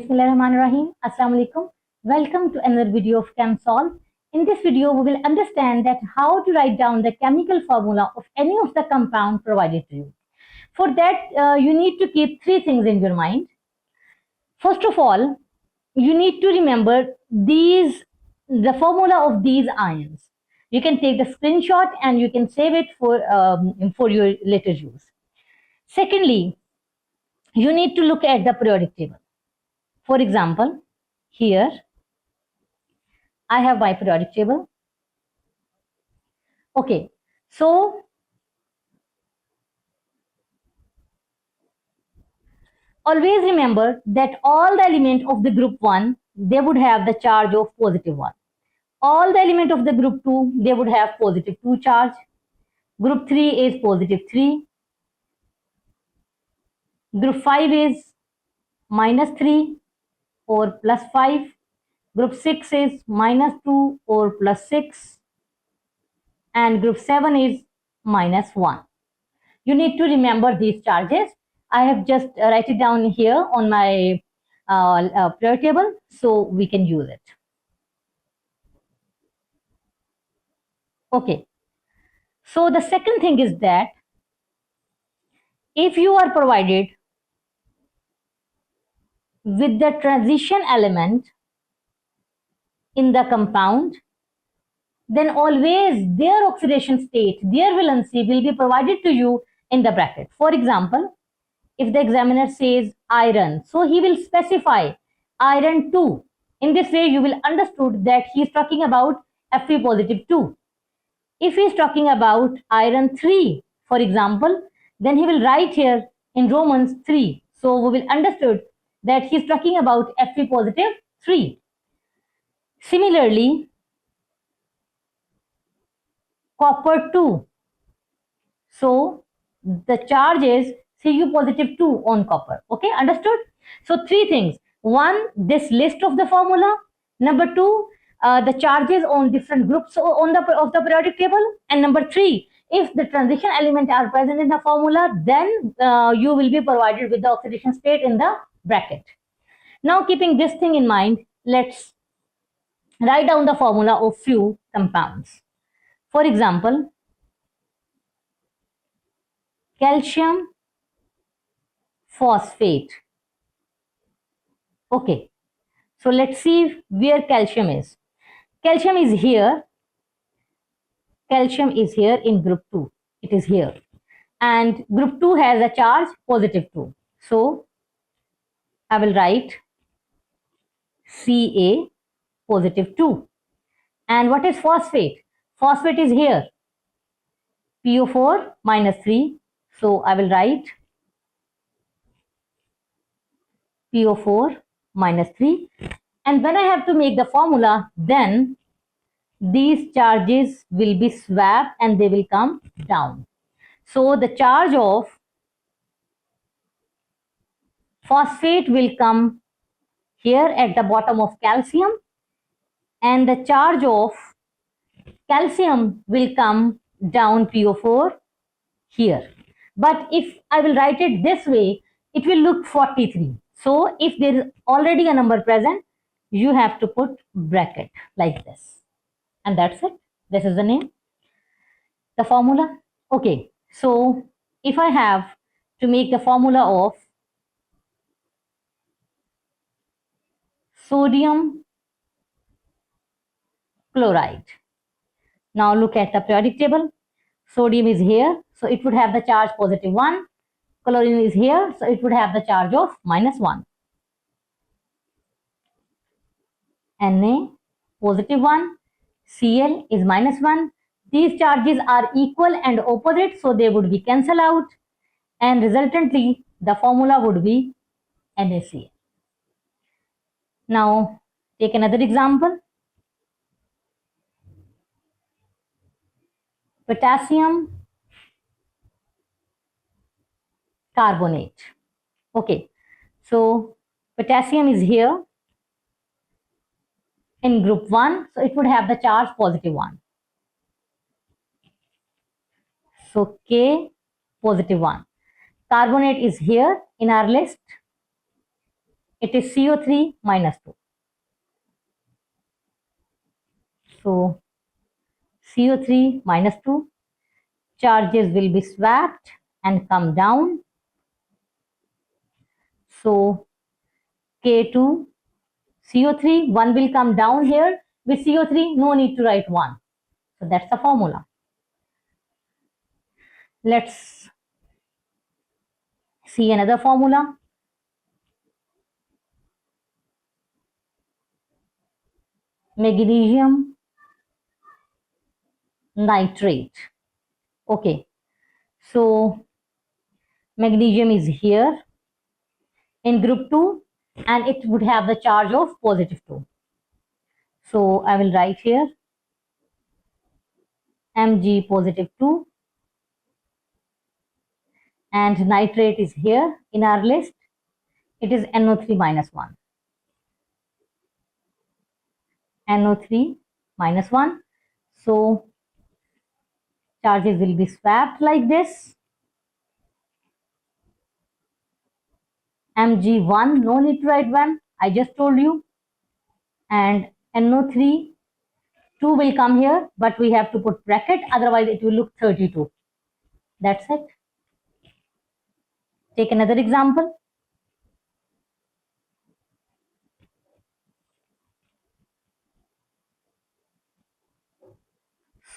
Bismillahirrahmanirrahim. Assalamu alaikum. Welcome to another video of Chem Solve. In this video, we will understand that how to write down the chemical formula of any of the compound provided to you. For that, you need to keep three things in your mind. First of all, you need to remember the formula of these ions. You can take the screenshot and you can save it for your later use. Secondly, you need to look at the periodic table. For example, here I have my periodic table. Okay, so always remember that all the elements of the group 1, they would have the charge of positive 1. All the elements of the group 2, they would have positive 2 charge. Group 3 is positive 3. Group 5 is minus 3 or plus 5. Group 6 is minus 2 or plus 6. And group 7 is minus 1. You need to remember these charges. I have just write it down here on my periodic table so we can use it. Okay. So the second thing is that if you are provided with the transition element in the compound, then always their oxidation state, their valency will be provided to you in the bracket. For example, if the examiner says iron, so he will specify iron 2. In this way, you will understood that he is talking about Fe positive 2. If he is talking about iron 3, for example, then he will write here in Romans 3. So we will understood that he is talking about Fe positive 3. Similarly, copper 2. So the charge is Cu positive 2 on copper. Okay, understood? So three things. One, this list of the formula. Number two, the charges on different groups of the periodic table. And number three, if the transition elements are present in the formula, then you will be provided with the oxidation state in the bracket. Now, keeping this thing in mind, let's write down the formula of few compounds. For example, calcium phosphate. Okay, so let's see where calcium is. Calcium is here. Calcium is here in group 2. It is here. And group 2 has a charge positive 2. So I will write Ca positive 2. And what is phosphate? Phosphate is here. PO4 minus 3. So I will write PO4 minus 3. And when I have to make the formula, then these charges will be swapped and they will come down. So the charge of phosphate will come here at the bottom of calcium, and the charge of calcium will come down PO4 here. But if I will write it this way, it will look 43. So if there is already a number present, you have to put bracket like this. And that's it. This is the name, the formula. Okay, so if I have to make the formula of sodium chloride. Now look at the periodic table. Sodium is here, so it would have the charge positive 1. Chlorine is here, so it would have the charge of minus 1. Na positive 1. Cl is minus 1. These charges are equal and opposite, so they would be cancelled out. And resultantly, the formula would be NaCl. Now, take another example. Potassium carbonate. Okay, so potassium is here in group 1, so it would have the charge positive 1. So K positive 1. Carbonate is here in our list. it is CO3 minus 2. So CO3 minus 2, charges will be swapped and come down. So K2, CO3, 1 will come down here. With CO3, no need to write 1. So that's the formula. Let's see another formula. Magnesium nitrate. Okay, so magnesium is here in group 2 and it would have the charge of positive 2. So I will write here Mg positive 2 and nitrate is here in our list. It is NO3 minus 1. NO3 minus 1. So charges will be swapped like this. Mg1, no need to write 1, I just told you. And NO3, 2 will come here, but we have to put bracket, otherwise it will look 32. That's it. Take another example.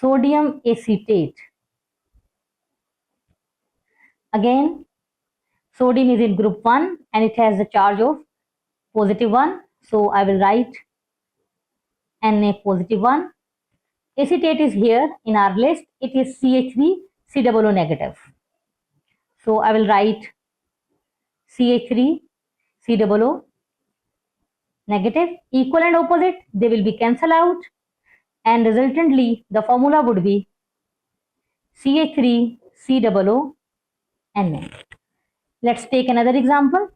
Sodium acetate. Again, sodium is in group 1 and it has a charge of positive 1. So I will write Na positive 1. Acetate is here in our list. It is CH3 COO negative. So I will write CH3 COO negative. Equal and opposite, they will be cancelled out. And resultantly, the formula would be CH3 COO Na. Let's take another example.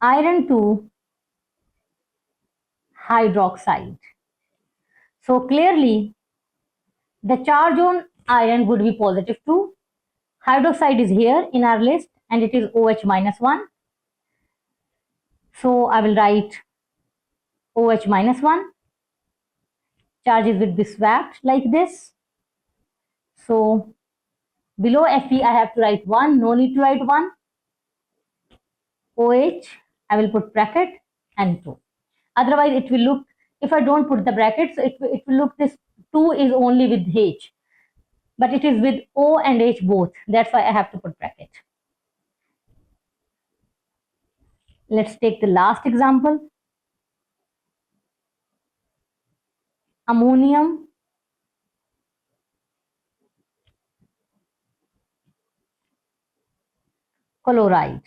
Iron 2 hydroxide. So clearly, the charge on iron would be positive 2. Hydroxide is here in our list and it is OH minus 1. So I will write OH minus 1. Charges will be swapped like this. So below Fe, I have to write 1. No need to write 1. OH, I will put bracket and 2. Otherwise, it will look, if I don't put the bracket, so it will look this 2 is only with H. But it is with O and H both. That's why I have to put bracket. Let's take the last example. Ammonium chloride.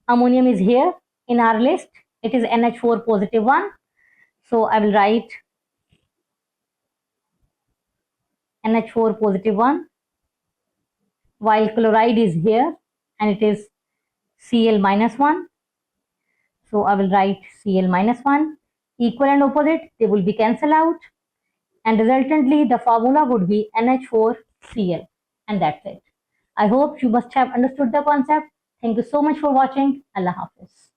Ammonium is here in our list. It is NH4 positive 1. So I will write NH4 positive 1, while chloride is here and it is Cl minus 1. So I will write Cl minus 1. Equal and opposite, they will be cancelled out. And resultantly, the formula would be NH4Cl. And that's it. I hope you must have understood the concept. Thank you so much for watching. Allah Hafiz.